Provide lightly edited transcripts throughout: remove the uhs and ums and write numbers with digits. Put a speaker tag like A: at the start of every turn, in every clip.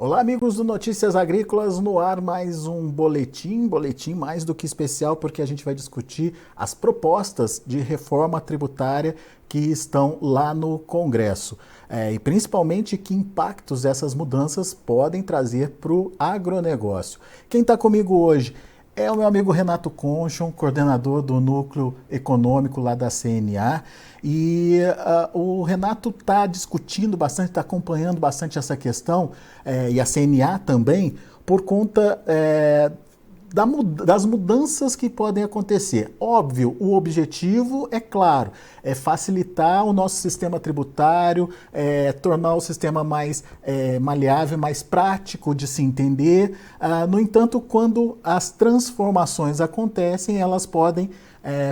A: Olá, amigos do Notícias Agrícolas, no ar mais um boletim mais do que especial, porque a gente vai discutir as propostas de reforma tributária que estão lá no Congresso. E principalmente que impactos essas mudanças podem trazer para o agronegócio. Quem está comigo hoje é o meu amigo Renato Conchon, coordenador do Núcleo Econômico lá da CNA. E o Renato está discutindo bastante, está acompanhando bastante essa questão, e a CNA também, por conta das mudanças que podem acontecer. Óbvio, o objetivo é claro, é facilitar o nosso sistema tributário, tornar o sistema mais maleável, mais prático de se entender. No entanto, quando as transformações acontecem, elas podem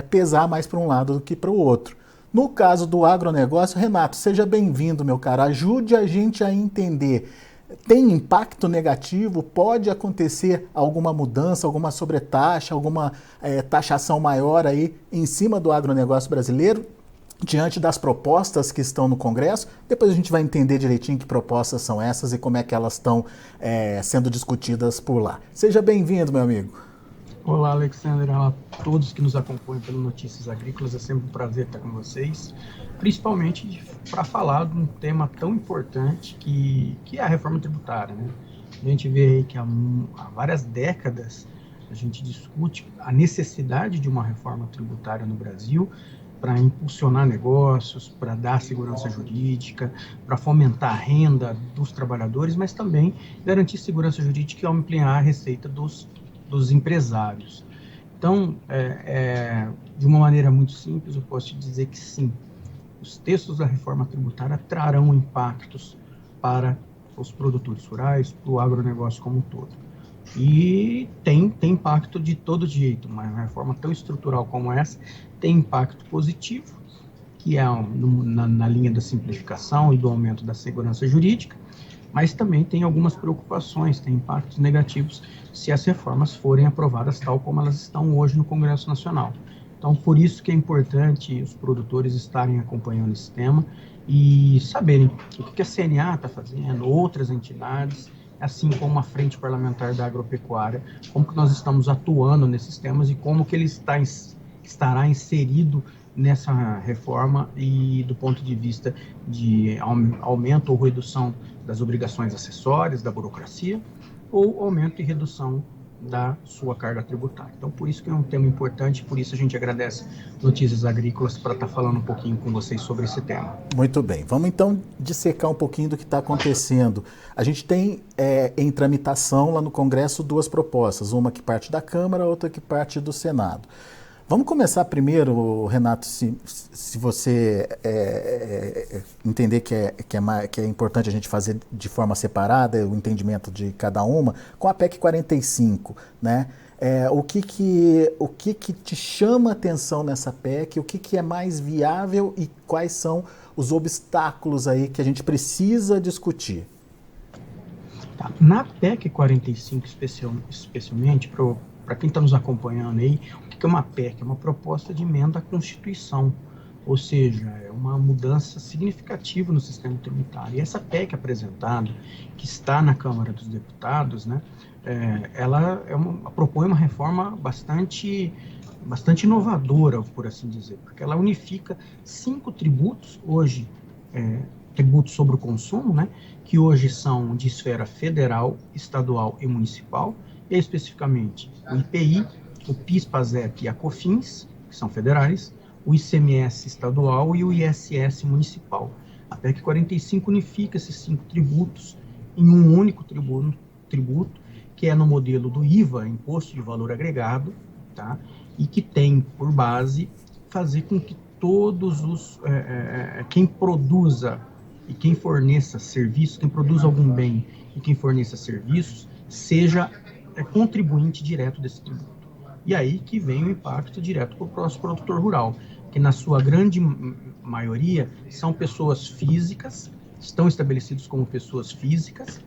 A: pesar mais para um lado do que para o outro. No caso do agronegócio, Renato, seja bem-vindo, meu cara. Ajude a gente a entender. Tem impacto negativo? Pode acontecer alguma mudança, alguma sobretaxa, alguma taxação maior aí em cima do agronegócio brasileiro, diante das propostas que estão no Congresso? Depois a gente vai entender direitinho que propostas são essas e como é que elas estão sendo discutidas por lá. Seja bem-vindo, meu amigo.
B: Olá, Alexandre. Olá a todos que nos acompanham pelo Notícias Agrícolas. É sempre um prazer estar com vocês, principalmente para falar de um tema tão importante que é a reforma tributária, né? A gente vê aí que há várias décadas a gente discute a necessidade de uma reforma tributária no Brasil para impulsionar negócios, para dar segurança jurídica, para fomentar a renda dos trabalhadores, mas também garantir segurança jurídica e ampliar a receita dos empresários. Então, de uma maneira muito simples, eu posso te dizer que sim, os textos da reforma tributária trarão impactos para os produtores rurais, para o agronegócio como um todo. E tem impacto de todo jeito. Uma reforma tão estrutural como essa tem impacto positivo, que é na linha da simplificação e do aumento da segurança jurídica, mas também tem algumas preocupações, tem impactos negativos se as reformas forem aprovadas tal como elas estão hoje no Congresso Nacional. Então, por isso que é importante os produtores estarem acompanhando esse tema e saberem o que a CNA está fazendo, outras entidades, assim como a Frente Parlamentar da Agropecuária, como que nós estamos atuando nesses temas e como que ele estará inserido nessa reforma e do ponto de vista de aumento ou redução das obrigações acessórias, da burocracia, ou aumento e redução da sua carga tributária. Então, por isso que é um tema importante, por isso a gente agradece Notícias Agrícolas para estar falando um pouquinho com vocês sobre esse tema.
A: Muito bem, vamos então dissecar um pouquinho do que está acontecendo. A gente tem em tramitação lá no Congresso duas propostas, uma que parte da Câmara, outra que parte do Senado. Vamos começar primeiro, Renato, se você entender que é importante a gente fazer de forma separada o entendimento de cada uma, com a PEC 45, né? O que te chama a atenção nessa PEC, o que é mais viável e quais são os obstáculos aí que a gente precisa discutir?
B: Tá. Na PEC 45, especialmente, para quem está nos acompanhando aí, o que é uma PEC? É uma proposta de emenda à Constituição, ou seja, é uma mudança significativa no sistema tributário. E essa PEC apresentada, que está na Câmara dos Deputados, né, ela propõe uma reforma bastante inovadora, por assim dizer, porque ela unifica 5 tributos, hoje, tributos sobre o consumo, né, que hoje são de esfera federal, estadual e municipal, e especificamente o IPI, o PIS, PASEP e a COFINS, que são federais, o ICMS estadual e o ISS municipal. A PEC 45 unifica esses 5 tributos em um único tributo, que é no modelo do IVA, Imposto de Valor Agregado, tá? E que tem por base fazer com que todos quem produza e quem forneça serviços, quem produza algum bem e quem forneça serviços, seja contribuinte direto desse tributo. E aí que vem o impacto direto para o nosso produtor rural, que na sua grande maioria são pessoas físicas, estão estabelecidos como pessoas físicas,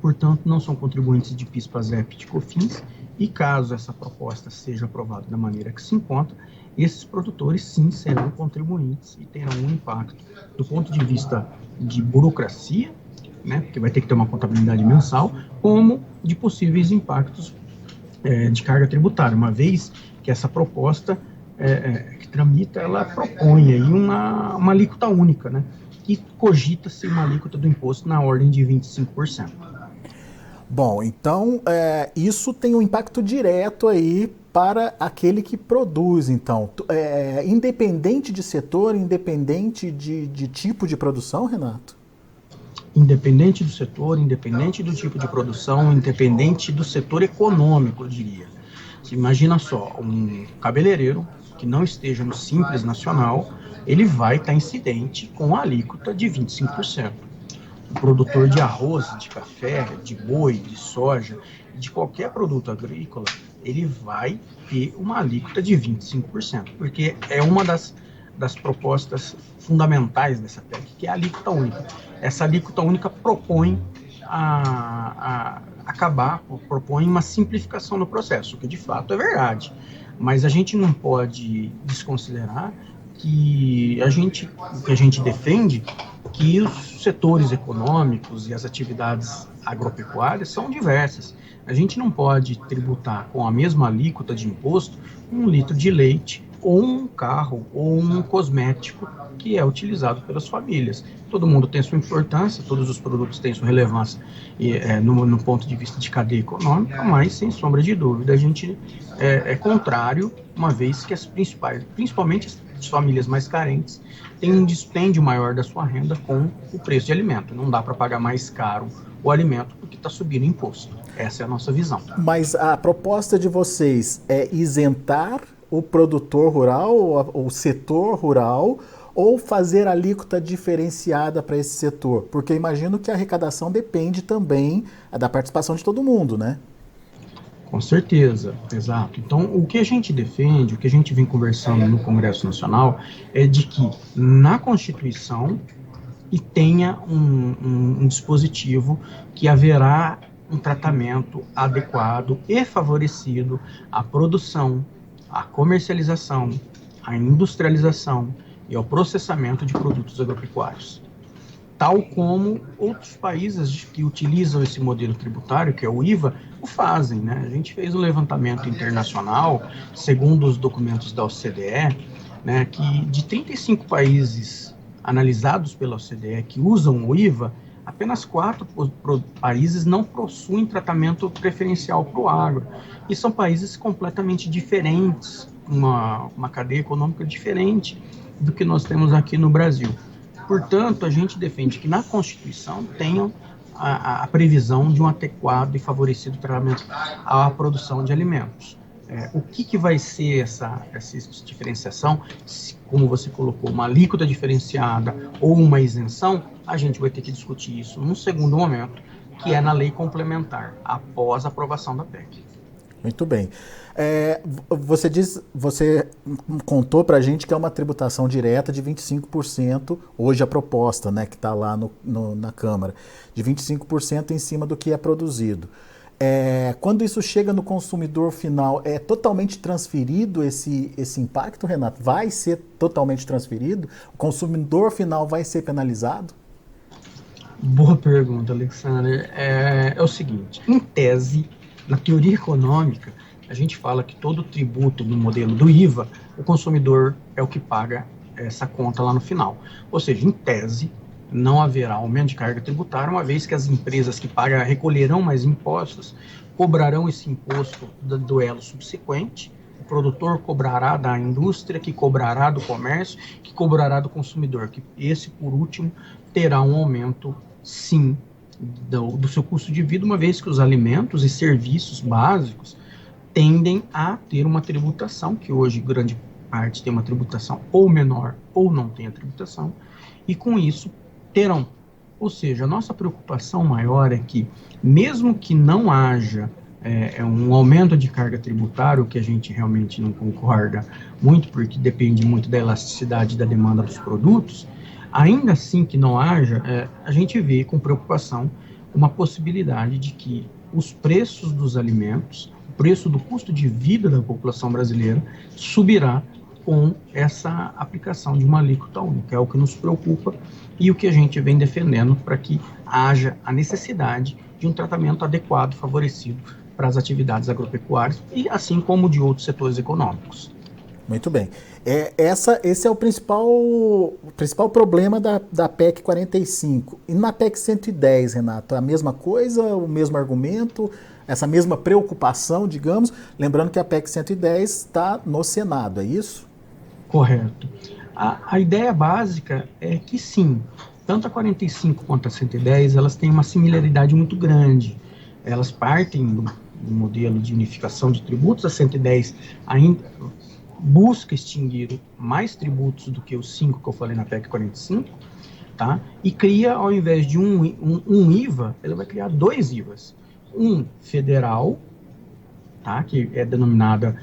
B: portanto não são contribuintes de PIS, PASEP e de COFINS, e caso essa proposta seja aprovada da maneira que se encontra, esses produtores sim serão contribuintes e terão um impacto do ponto de vista de burocracia né, porque vai ter que ter uma contabilidade mensal, como de possíveis impactos de carga tributária, uma vez que essa proposta que tramita, ela propõe aí uma alíquota única, né, que cogita-se uma alíquota do imposto na ordem de 25%.
A: Bom, então isso tem um impacto direto aí para aquele que produz, então. Independente de setor, independente de tipo de produção, Renato?
B: Independente do setor, independente do tipo de produção, independente do setor econômico, eu diria. Você imagina só, um cabeleireiro que não esteja no Simples Nacional, ele vai estar incidente com a alíquota de 25%. O produtor de arroz, de café, de boi, de soja, de qualquer produto agrícola, ele vai ter uma alíquota de 25%, porque é uma das propostas fundamentais dessa PEC, que é a alíquota única. Essa alíquota única propõe propõe uma simplificação no processo, o que de fato é verdade. Mas a gente não pode desconsiderar que o que a gente defende, que os setores econômicos e as atividades agropecuárias são diversas. A gente não pode tributar com a mesma alíquota de imposto um litro de leite ou um carro ou um cosmético que é utilizado pelas famílias. Todo mundo tem sua importância, todos os produtos têm sua relevância no ponto de vista de cadeia econômica, mas, sem sombra de dúvida, a gente é contrário, uma vez que as principais, principalmente as famílias mais carentes, têm um dispêndio maior da sua renda com o preço de alimento. Não dá para pagar mais caro o alimento porque está subindo o imposto. Essa é a nossa visão.
A: Mas a proposta de vocês é isentar o produtor rural, o setor rural, ou fazer alíquota diferenciada para esse setor? Porque imagino que a arrecadação depende também da participação de todo mundo, né?
B: Com certeza, exato. Então, o que a gente defende, o que a gente vem conversando no Congresso Nacional, é de que na Constituição e tenha um dispositivo que haverá um tratamento adequado e favorecido à produção, à comercialização, à industrialização e ao processamento de produtos agropecuários. Tal como outros países que utilizam esse modelo tributário, que é o IVA, o fazem, né? A gente fez um levantamento internacional, segundo os documentos da OCDE, né, que de 35 países analisados pela OCDE que usam o IVA, apenas 4 países não possuem tratamento preferencial para o agro. E são países completamente diferentes, uma cadeia econômica diferente do que nós temos aqui no Brasil. Portanto, a gente defende que na Constituição tenham a previsão de um adequado e favorecido tratamento à produção de alimentos. O que vai ser essa diferenciação, como você colocou, uma alíquota diferenciada ou uma isenção, a gente vai ter que discutir isso num segundo momento, que é na lei complementar, após a aprovação da PEC.
A: Muito bem. Você contou para a gente que é uma tributação direta de 25%, hoje a proposta, né, que está lá na Câmara, de 25% em cima do que é produzido. Quando isso chega no consumidor final, é totalmente transferido esse impacto, Renato? Vai ser totalmente transferido? O consumidor final vai ser penalizado?
B: Boa pergunta, Alexander. É o seguinte, em tese, na teoria econômica, a gente fala que todo tributo no modelo do IVA, o consumidor é o que paga essa conta lá no final. Ou seja, em tese, não haverá aumento de carga tributária, uma vez que as empresas que pagam recolherão mais impostos, cobrarão esse imposto do elo subsequente, o produtor cobrará da indústria, que cobrará do comércio, que cobrará do consumidor, que esse, por último, terá um aumento, sim, do seu custo de vida, uma vez que os alimentos e serviços básicos tendem a ter uma tributação, que hoje grande parte tem uma tributação ou menor ou não tem a tributação, e com isso terão. Ou seja, a nossa preocupação maior é que, mesmo que não haja um aumento de carga tributária, o que a gente realmente não concorda muito, porque depende muito da elasticidade da demanda dos produtos, ainda assim que não haja, a gente vê com preocupação uma possibilidade de que os preços dos alimentos, o preço do custo de vida da população brasileira subirá com essa aplicação de uma alíquota única. É o que nos preocupa e o que a gente vem defendendo para que haja a necessidade de um tratamento adequado, favorecido para as atividades agropecuárias e assim como de outros setores econômicos.
A: Muito bem. Esse é o principal problema da PEC 45. E na PEC 110, Renato, a mesma coisa, o mesmo argumento, essa mesma preocupação, digamos, lembrando que a PEC 110 está no Senado, é isso?
B: Correto. A ideia básica é que sim, tanto a 45 quanto a 110, elas têm uma similaridade muito grande. Elas partem do modelo de unificação de tributos, a 110 ainda busca extinguir mais tributos do que os 5 que eu falei na PEC 45, tá? E cria, ao invés de um IVA, ele vai criar 2 IVAs. Um federal, tá? Que é denominada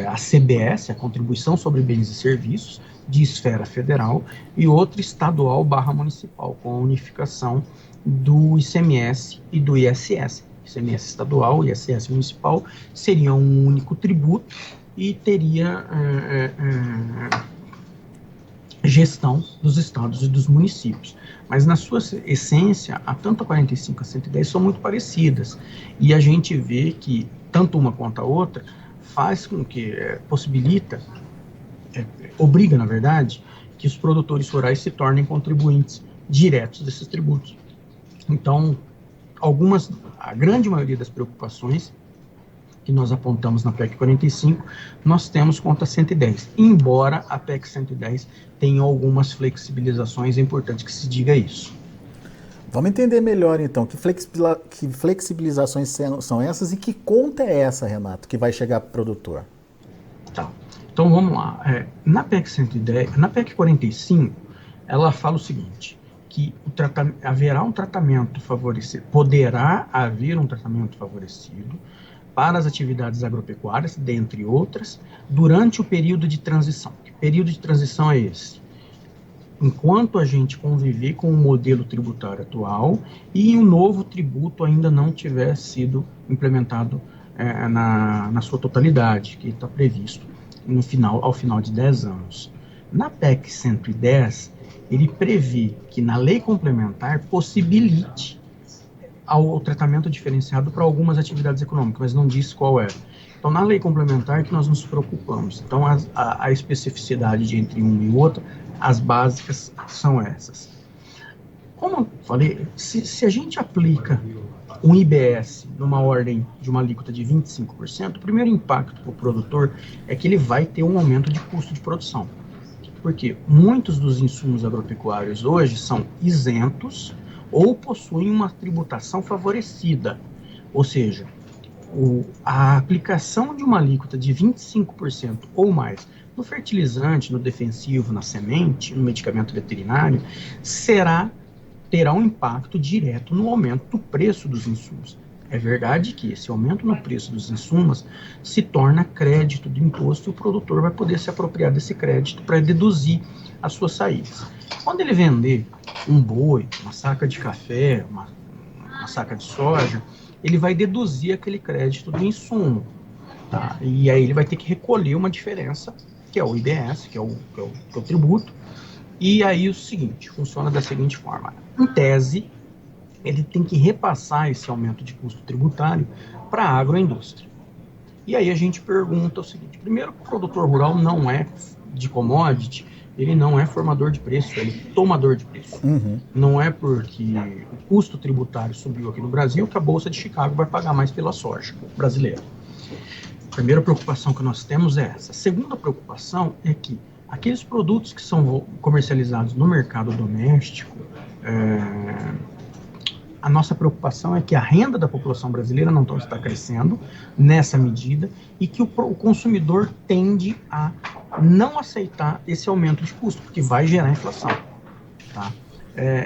B: a CBS, a Contribuição sobre Bens e Serviços, de esfera federal, e outro estadual / municipal, com a unificação do ICMS e do ISS. ICMS estadual e ISS municipal seriam um único tributo e teria gestão dos estados e dos municípios. Mas na sua essência, tanto a 45 e a 110 são muito parecidas. E a gente vê que tanto uma quanto a outra faz com que, possibilita, obriga, na verdade, que os produtores rurais se tornem contribuintes diretos desses tributos. Então, a grande maioria das preocupações que nós apontamos na PEC 45, nós temos quanto a 110. Embora a PEC 110 tenha algumas flexibilizações, é importante que se diga isso.
A: Vamos entender melhor, então, que flexibilizações são essas e que conta é essa, Renato, que vai chegar para o produtor?
B: Tá. Então, vamos lá. Na PEC 110, na PEC 45, ela fala o seguinte, que haverá um tratamento favorecido, poderá haver um tratamento favorecido para as atividades agropecuárias, dentre outras, durante o período de transição. Que período de transição é esse? Enquanto a gente conviver com o modelo tributário atual e um novo tributo ainda não tiver sido implementado na sua totalidade, que está previsto ao final de 10 anos. Na PEC 110, ele prevê que na lei complementar possibilite ao tratamento diferenciado para algumas atividades econômicas, mas não diz qual é. Então, na lei complementar que nós nos preocupamos. Então, a especificidade de entre um e outro, as básicas são essas. Como eu falei, se a gente aplica um IBS numa ordem de uma alíquota de 25%, o primeiro impacto para o produtor é que ele vai ter um aumento de custo de produção. Porque muitos dos insumos agropecuários hoje são isentos ou possuem uma tributação favorecida, ou seja, a aplicação de uma alíquota de 25% ou mais no fertilizante, no defensivo, na semente, no medicamento veterinário, terá um impacto direto no aumento do preço dos insumos. É verdade que esse aumento no preço dos insumos se torna crédito do imposto e o produtor vai poder se apropriar desse crédito para deduzir as suas saídas. Quando ele vender um boi, uma saca de café, uma saca de soja, ele vai deduzir aquele crédito do insumo, tá? E aí ele vai ter que recolher uma diferença, que é o IBS, que é o tributo. E aí o seguinte, funciona da seguinte forma. Em tese, ele tem que repassar esse aumento de custo tributário para a agroindústria. E aí a gente pergunta o seguinte, primeiro, o produtor rural não é de commodity, ele não é formador de preço, ele é tomador de preço. Uhum. Não é porque o custo tributário subiu aqui no Brasil que a Bolsa de Chicago vai pagar mais pela soja brasileira. A primeira preocupação que nós temos é essa. A segunda preocupação é que aqueles produtos que são comercializados no mercado doméstico, a nossa preocupação é que a renda da população brasileira não está crescendo nessa medida e que o consumidor tende a não aceitar esse aumento de custo, porque vai gerar inflação. Tá?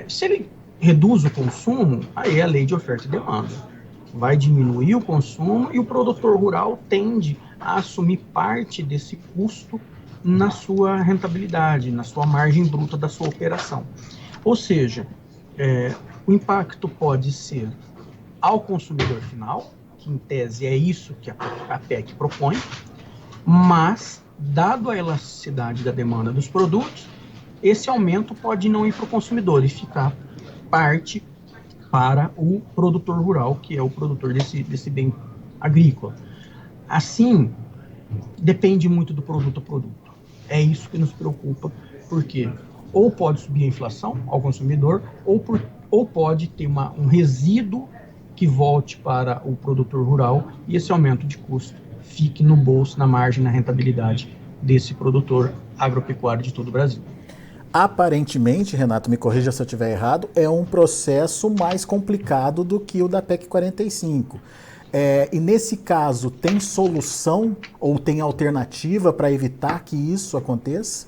B: Se ele reduz o consumo, aí é a lei de oferta e demanda. Vai diminuir o consumo e o produtor rural tende a assumir parte desse custo na sua rentabilidade, na sua margem bruta da sua operação. Ou seja, o impacto pode ser ao consumidor final, que em tese é isso que a PEC propõe, mas dado a elasticidade da demanda dos produtos, esse aumento pode não ir para o consumidor e ficar parte para o produtor rural, que é o produtor desse bem agrícola. Assim, depende muito do produto a produto. É isso que nos preocupa, porque ou pode subir a inflação ao consumidor, ou pode ter um resíduo que volte para o produtor rural e esse aumento de custo fique no bolso, na margem, na rentabilidade desse produtor agropecuário de todo o Brasil.
A: Aparentemente, Renato, me corrija se eu estiver errado, é um processo mais complicado do que o da PEC 45. E nesse caso, tem solução ou tem alternativa para evitar que isso aconteça?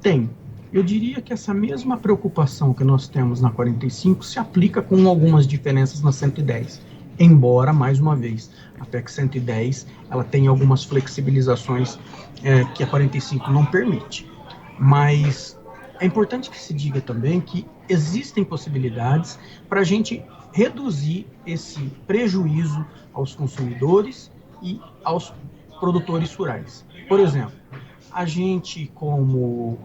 B: Tem. Eu diria que essa mesma preocupação que nós temos na 45 se aplica com algumas diferenças na 110. Embora, mais uma vez, a PEC 110 ela tem algumas flexibilizações que a 45 não permite. Mas é importante que se diga também que existem possibilidades para a gente reduzir esse prejuízo aos consumidores e aos produtores rurais. Por exemplo, a gente, como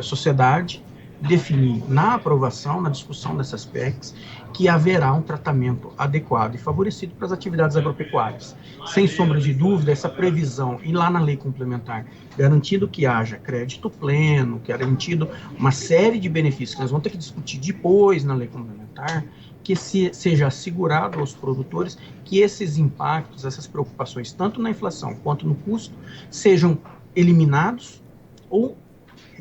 B: sociedade, definir na aprovação, na discussão dessas PECs, que haverá um tratamento adequado e favorecido para as atividades agropecuárias. Sem sombra de dúvida, essa previsão, e lá na lei complementar, garantido que haja crédito pleno, garantido uma série de benefícios que nós vamos ter que discutir depois na lei complementar, que seja assegurado aos produtores que esses impactos, essas preocupações, tanto na inflação quanto no custo, sejam eliminados ou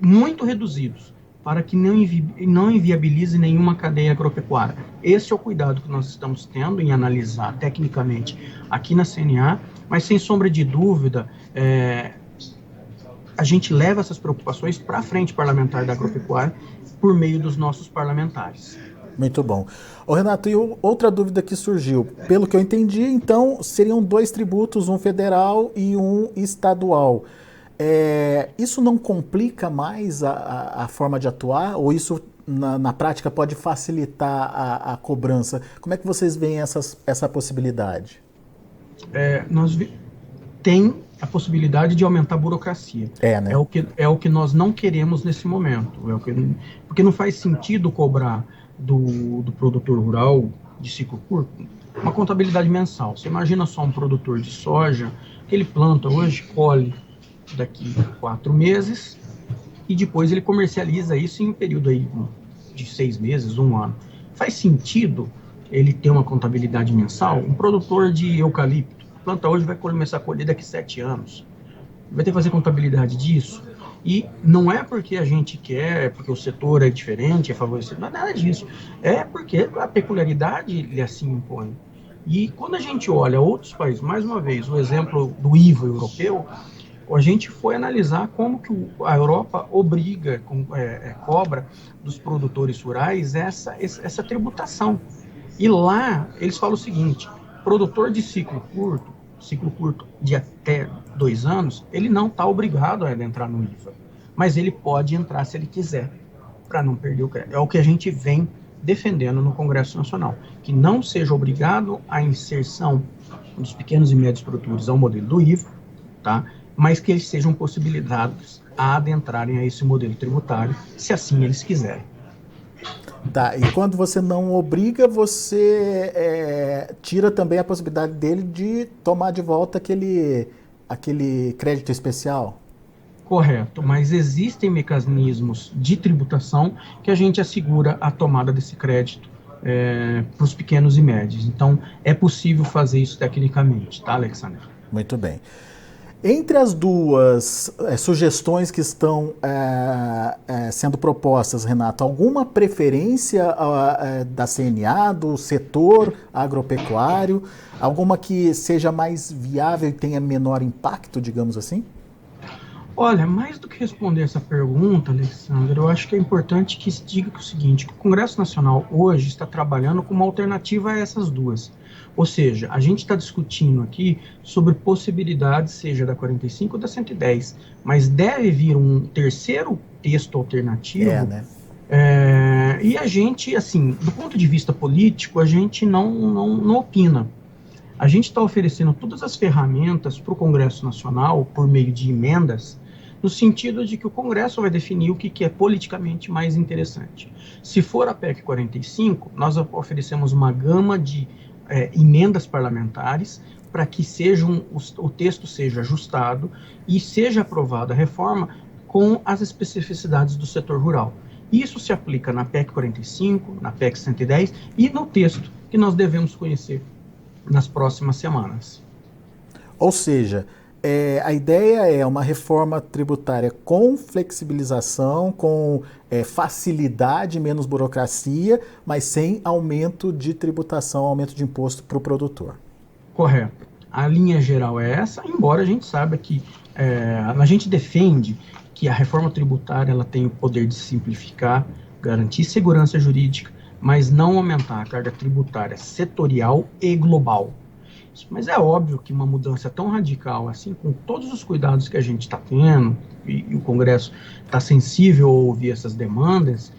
B: muito reduzidos, para que não inviabilize nenhuma cadeia agropecuária. Esse é o cuidado que nós estamos tendo em analisar tecnicamente aqui na CNA, mas sem sombra de dúvida, a gente leva essas preocupações para a frente parlamentar da agropecuária por meio dos nossos parlamentares.
A: Muito bom. Renato, e outra dúvida que surgiu, pelo que eu entendi, então, seriam 2 tributos, um federal e um estadual. Isso não complica mais a forma de atuar? Ou isso, na prática, pode facilitar a cobrança? Como é que vocês veem essa possibilidade?
B: Tem a possibilidade de aumentar a burocracia.
A: Né?
B: É o que nós não queremos nesse momento. Porque não faz sentido cobrar do produtor rural de ciclo curto uma contabilidade mensal. Você imagina só um produtor de soja, que ele planta hoje, colhe daqui a 4 meses, e depois ele comercializa isso em um período aí de 6 meses, 1 ano. Faz sentido ele ter uma contabilidade mensal? Um produtor de eucalipto, planta hoje, vai começar a colher daqui a 7 anos. Vai ter que fazer contabilidade disso? E não é porque a gente quer, porque o setor é diferente, é favorecido, não é nada disso. É porque a peculiaridade lhe assim impõe. E quando a gente olha outros países, mais uma vez, o exemplo do IVA europeu, a gente foi analisar como que a Europa obriga, cobra dos produtores rurais essa tributação. E lá eles falam o seguinte: produtor de ciclo curto de até 2 anos, ele não está obrigado a entrar no IVA, mas ele pode entrar se ele quiser, para não perder o crédito. É o que a gente vem defendendo no Congresso Nacional, que não seja obrigado a inserção dos pequenos e médios produtores ao modelo do IVA, tá? Mas que eles sejam possibilitados a adentrarem a esse modelo tributário, se assim eles quiserem.
A: Tá, e quando você não obriga, você tira também a possibilidade dele de tomar de volta aquele crédito especial?
B: Correto, mas existem mecanismos de tributação que a gente assegura a tomada desse crédito para os pequenos e médios. Então, é possível fazer isso tecnicamente, tá, Alexandre?
A: Muito bem. Entre as duas sugestões que estão sendo propostas, Renato, alguma preferência da CNA, do setor agropecuário? Alguma que seja mais viável e tenha menor impacto, digamos assim?
B: Olha, mais do que responder essa pergunta, Alexandre, eu acho que é importante que se diga o seguinte: que o Congresso Nacional hoje está trabalhando com uma alternativa a essas duas. Ou seja, a gente está discutindo aqui sobre possibilidades, seja da 45 ou da 110, mas deve vir um terceiro texto alternativo.
A: Né?
B: E a gente, assim, do ponto de vista político, a gente não opina. A gente está oferecendo todas as ferramentas para o Congresso Nacional, por meio de emendas, no sentido de que o Congresso vai definir o que é politicamente mais interessante. Se for a PEC 45, nós oferecemos uma gama de emendas parlamentares para que o texto seja ajustado e seja aprovada a reforma com as especificidades do setor rural. Isso se aplica na PEC 45, na PEC 110 e no texto que nós devemos conhecer nas próximas semanas.
A: Ou seja, a ideia é uma reforma tributária com flexibilização, com facilidade, menos burocracia, mas sem aumento de tributação, aumento de imposto para o produtor.
B: Correto. A linha geral é essa, embora a gente saiba que a gente defende que a reforma tributária ela tem o poder de simplificar, garantir segurança jurídica, mas não aumentar a carga tributária setorial e global. Mas é óbvio que uma mudança tão radical assim, com todos os cuidados que a gente está tendo, e o Congresso está sensível a ouvir essas demandas,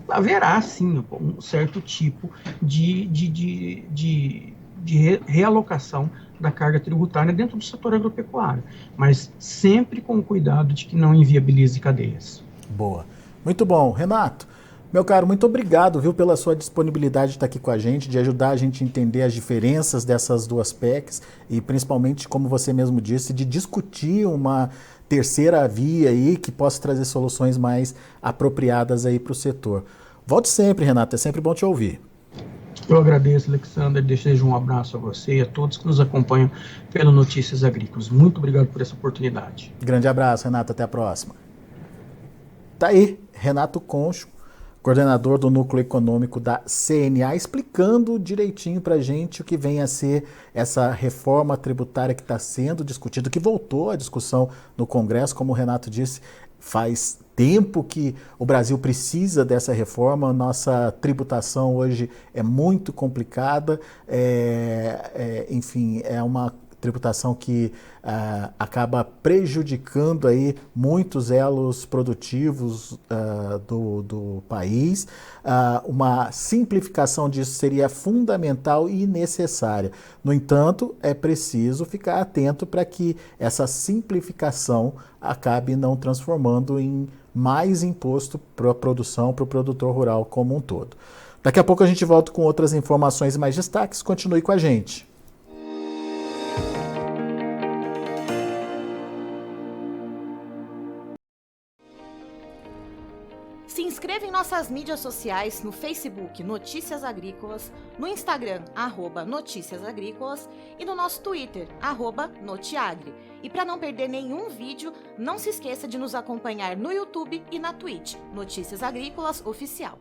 B: haverá sim um certo tipo de realocação da carga tributária dentro do setor agropecuário, mas sempre com o cuidado de que não inviabilize cadeias.
A: Boa. Muito bom. Renato, meu caro, muito obrigado, viu, pela sua disponibilidade de estar aqui com a gente, de ajudar a gente a entender as diferenças dessas duas PECs e principalmente, como você mesmo disse, de discutir uma terceira via aí que possa trazer soluções mais apropriadas aí para o setor. Volte sempre, Renato, é sempre bom te ouvir.
B: Eu agradeço, Alexander, desejo um abraço a você e a todos que nos acompanham pelo Notícias Agrícolas. Muito obrigado por essa oportunidade.
A: Grande abraço, Renato, até a próxima. Tá aí, Renato Concho, coordenador do Núcleo Econômico da CNA, explicando direitinho para a gente o que vem a ser essa reforma tributária que está sendo discutida, que voltou à discussão no Congresso, como o Renato disse, faz tempo que o Brasil precisa dessa reforma, nossa tributação hoje é muito complicada, enfim, é uma tributação que acaba prejudicando aí muitos elos produtivos do país. Uma simplificação disso seria fundamental e necessária. No entanto, é preciso ficar atento para que essa simplificação acabe não transformando em mais imposto para a produção, para o produtor rural como um todo. Daqui a pouco a gente volta com outras informações e mais destaques. Continue com a gente.
C: Se inscreva em nossas mídias sociais, no Facebook Notícias Agrícolas, no Instagram @Notícias Agrícolas e no nosso Twitter @Notiagre. E para não perder nenhum vídeo, não se esqueça de nos acompanhar no YouTube e na Twitch, Notícias Agrícolas Oficial.